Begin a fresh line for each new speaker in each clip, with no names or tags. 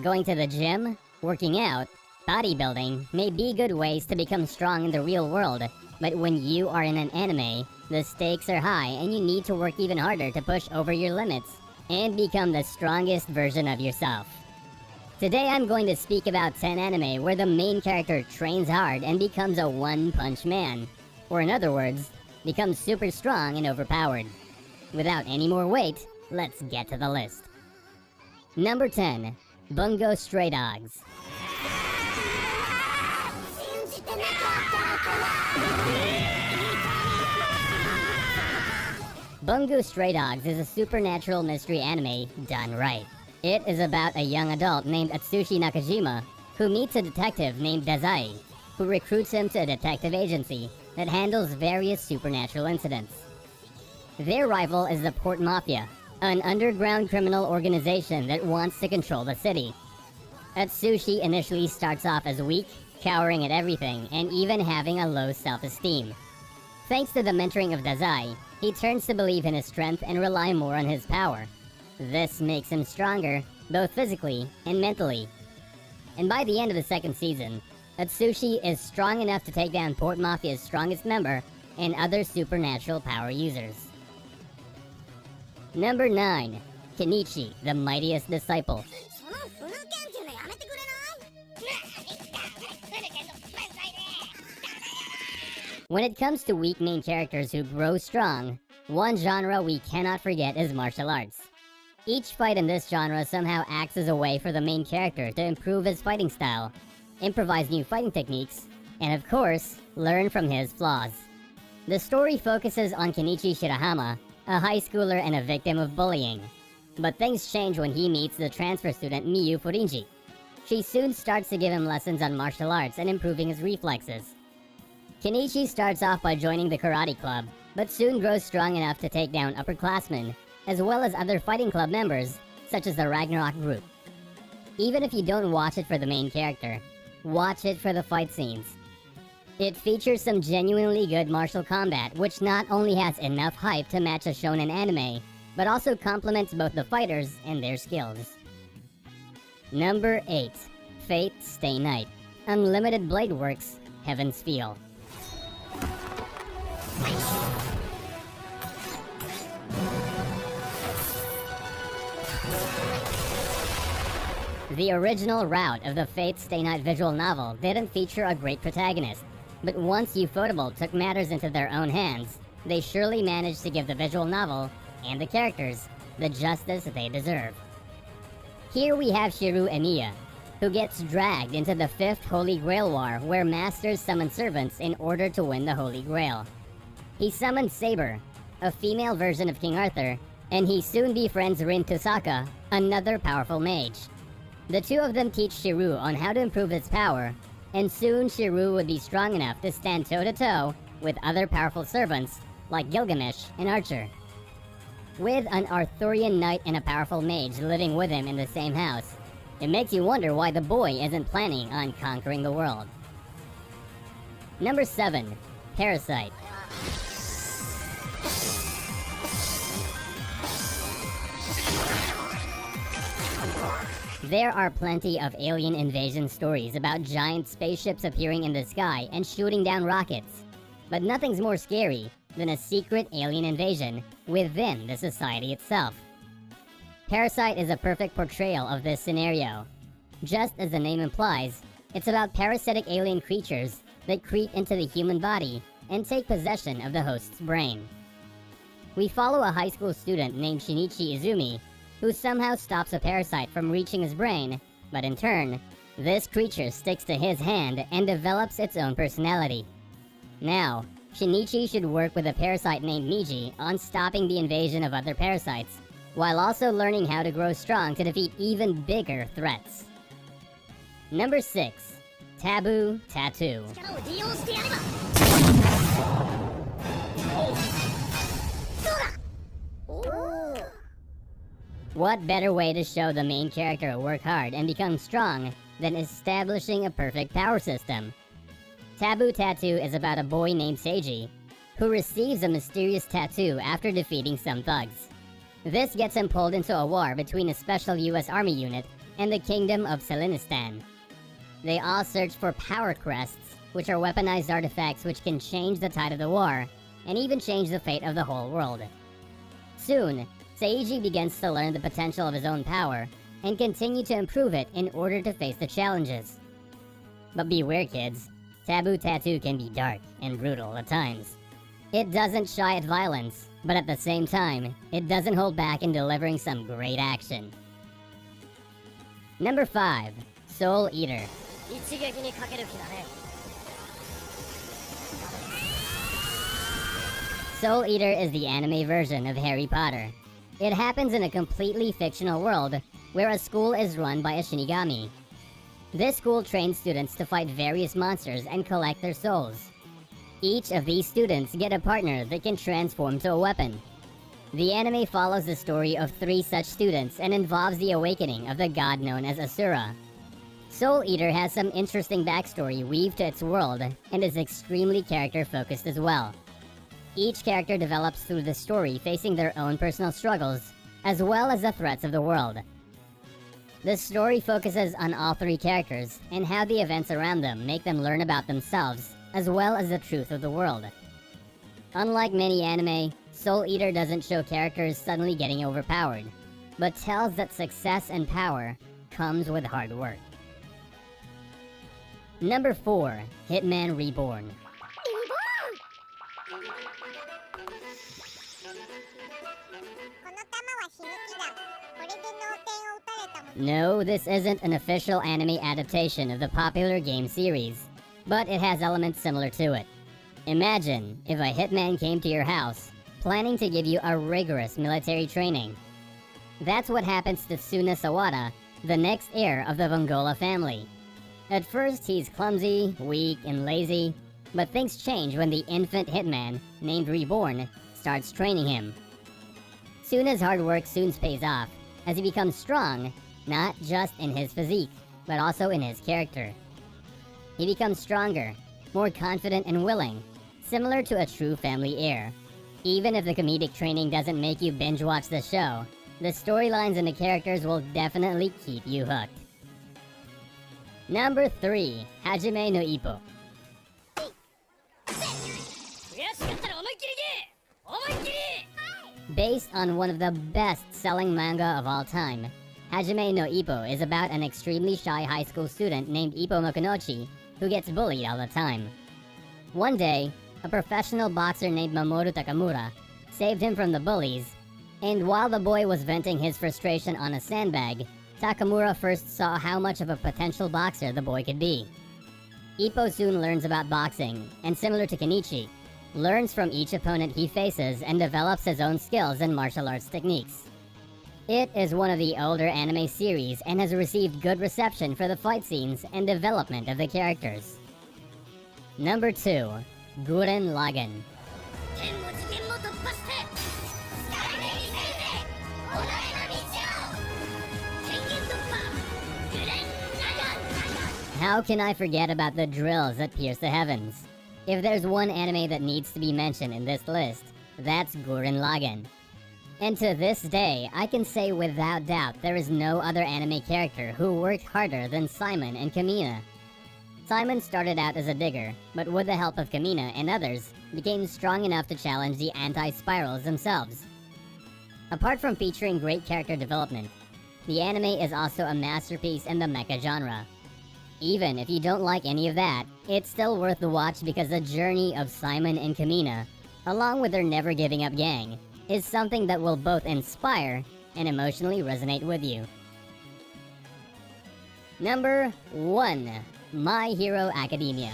Going to the gym, working out, bodybuilding may be good ways to become strong in the real world, but when you are in an anime, the stakes are high and you need to work even harder to push over your limits and become the strongest version of yourself. Today I'm going to speak about 10 anime where the main character trains hard and becomes a one-punch man, or in other words, becomes super strong and overpowered. Without any more wait, let's get to the list. Number 10. Bungou Stray Dogs. Bungou Stray Dogs is a supernatural mystery anime done right. It is about a young adult named Atsushi Nakajima who meets a detective named Dazai, who recruits him to a detective agency that handles various supernatural incidents. Their rival is the Port Mafia, an underground criminal organization that wants to control the city. Atsushi initially starts off as weak, cowering at everything, and even having a low self-esteem. Thanks to the mentoring of Dazai, he turns to believe in his strength and rely more on his power. This makes him stronger, both physically and mentally. And by the end of the second season, Atsushi is strong enough to take down Port Mafia's strongest member and other supernatural power users. Number 9. Kenichi, the Mightiest Disciple. When it comes to weak main characters who grow strong, one genre we cannot forget is martial arts. Each fight in this genre somehow acts as a way for the main character to improve his fighting style, improvise new fighting techniques, and of course, learn from his flaws. The story focuses on Kenichi Shirahama, a high schooler and a victim of bullying. But things change when he meets the transfer student Miyu Furinji. She soon starts to give him lessons on martial arts and improving his reflexes. Kenichi starts off by joining the karate club, but soon grows strong enough to take down upperclassmen, as well as other fighting club members, such as the Ragnarok group. Even if you don't watch it for the main character, watch it for the fight scenes. It features some genuinely good martial combat, which not only has enough hype to match a shonen anime, but also complements both the fighters and their skills. Number 8. Fate Stay Night. Unlimited Blade Works, Heaven's Feel. The original route of the Fate Stay Night visual novel didn't feature a great protagonist, but once Ufotable took matters into their own hands, they surely managed to give the visual novel, and the characters, the justice they deserve. Here we have Shiru Emiya, who gets dragged into the 5th Holy Grail War where masters summon servants in order to win the Holy Grail. He summons Saber, a female version of King Arthur, and he soon befriends Rin Tosaka, another powerful mage. The two of them teach Shiru on how to improve his power, and soon Shiru would be strong enough to stand toe-to-toe with other powerful servants like Gilgamesh and Archer. With an Arthurian knight and a powerful mage living with him in the same house, it makes you wonder why the boy isn't planning on conquering the world. Number 7. Parasyte. There are plenty of alien invasion stories about giant spaceships appearing in the sky and shooting down rockets. But nothing's more scary than a secret alien invasion within the society itself. Parasyte is a perfect portrayal of this scenario. Just as the name implies, it's about parasitic alien creatures that creep into the human body and take possession of the host's brain. We follow a high school student named Shinichi Izumi, who somehow stops a parasite from reaching his brain, but in turn, this creature sticks to his hand and develops its own personality. Now, Shinichi should work with a parasite named Miji on stopping the invasion of other parasites, while also learning how to grow strong to defeat even bigger threats. Number 6. Taboo Tattoo. What better way to show the main character work hard and become strong than establishing a perfect power system? Taboo Tattoo is about a boy named Seiji, who receives a mysterious tattoo after defeating some thugs. This gets him pulled into a war between a special US Army unit and the Kingdom of Selinistan. They all search for power crests, which are weaponized artifacts which can change the tide of the war, and even change the fate of the whole world. Soon, Seiji begins to learn the potential of his own power, and continue to improve it in order to face the challenges. But beware kids, Taboo Tattoo can be dark and brutal at times. It doesn't shy at violence, but at the same time, it doesn't hold back in delivering some great action. Number 5. Soul Eater. Soul Eater is the anime version of Harry Potter. It happens in a completely fictional world where a school is run by a Shinigami. This school trains students to fight various monsters and collect their souls. Each of these students get a partner that can transform to a weapon. The anime follows the story of 3 such students and involves the awakening of the god known as Asura. Soul Eater has some interesting backstory weaved to its world and is extremely character-focused as well. Each character develops through the story facing their own personal struggles, as well as the threats of the world. The story focuses on all 3 characters and how the events around them make them learn about themselves, as well as the truth of the world. Unlike many anime, Soul Eater doesn't show characters suddenly getting overpowered, but tells that success and power comes with hard work. Number 4. Hitman Reborn. No, this isn't an official anime adaptation of the popular game series, but it has elements similar to it. Imagine if a hitman came to your house, planning to give you a rigorous military training. That's what happens to Tsuna Sawada, the next heir of the Bungou family. At first, he's clumsy, weak, and lazy, but things change when the infant hitman, named Reborn, starts training him. Tsuna's hard work soon pays off, as he becomes strong, not just in his physique, but also in his character. He becomes stronger, more confident and willing, similar to a true family heir. Even if the comedic training doesn't make you binge-watch the show, the storylines and the characters will definitely keep you hooked. Number 3. Hajime No Ippo. Based on one of the best-selling manga of all time, Hajime no Ippo is about an extremely shy high school student named Ippo Mokunochi who gets bullied all the time. One day, a professional boxer named Mamoru Takamura saved him from the bullies, and while the boy was venting his frustration on a sandbag, Takamura first saw how much of a potential boxer the boy could be. Ippo soon learns about boxing, and similar to Kenichi, learns from each opponent he faces and develops his own skills and martial arts techniques. It is one of the older anime series and has received good reception for the fight scenes and development of the characters. Number 2. Gurren Lagann. How can I forget about the drills that pierce the heavens? If there's one anime that needs to be mentioned in this list, that's Gurren Lagann. And to this day, I can say without doubt there is no other anime character who worked harder than Simon and Kamina. Simon started out as a digger, but with the help of Kamina and others, became strong enough to challenge the anti-spirals themselves. Apart from featuring great character development, the anime is also a masterpiece in the mecha genre. Even if you don't like any of that, it's still worth the watch because the journey of Simon and Kamina, along with their never-giving-up gang, is something that will both inspire and emotionally resonate with you. Number 1. My Hero Academia.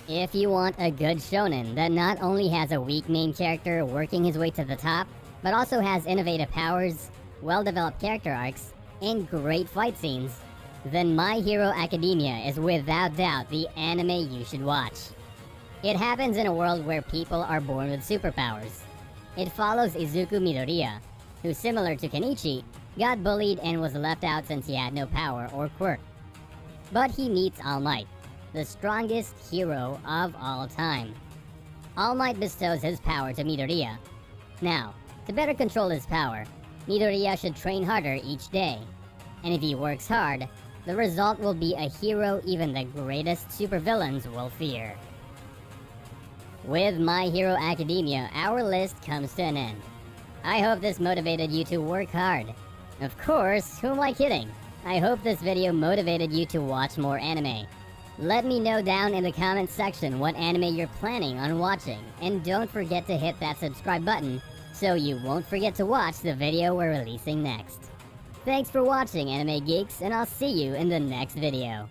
If you want a good shonen that not only has a weak main character working his way to the top, but also has innovative powers, well-developed character arcs, and great fight scenes, then My Hero Academia is without doubt the anime you should watch. It happens in a world where people are born with superpowers. It follows Izuku Midoriya, who, similar to Kenichi, got bullied and was left out since he had no power or quirk. But he meets All Might, the strongest hero of all time. All Might bestows his power to Midoriya. Now, to better control his power, Midoriya should train harder each day. And if he works hard, the result will be a hero even the greatest supervillains will fear. With My Hero Academia, our list comes to an end. I hope this motivated you to work hard. Of course, who am I kidding? I hope this video motivated you to watch more anime. Let me know down in the comments section what anime you're planning on watching, and don't forget to hit that subscribe button so you won't forget to watch the video we're releasing next. Thanks for watching, Anime Geeks, and I'll see you in the next video.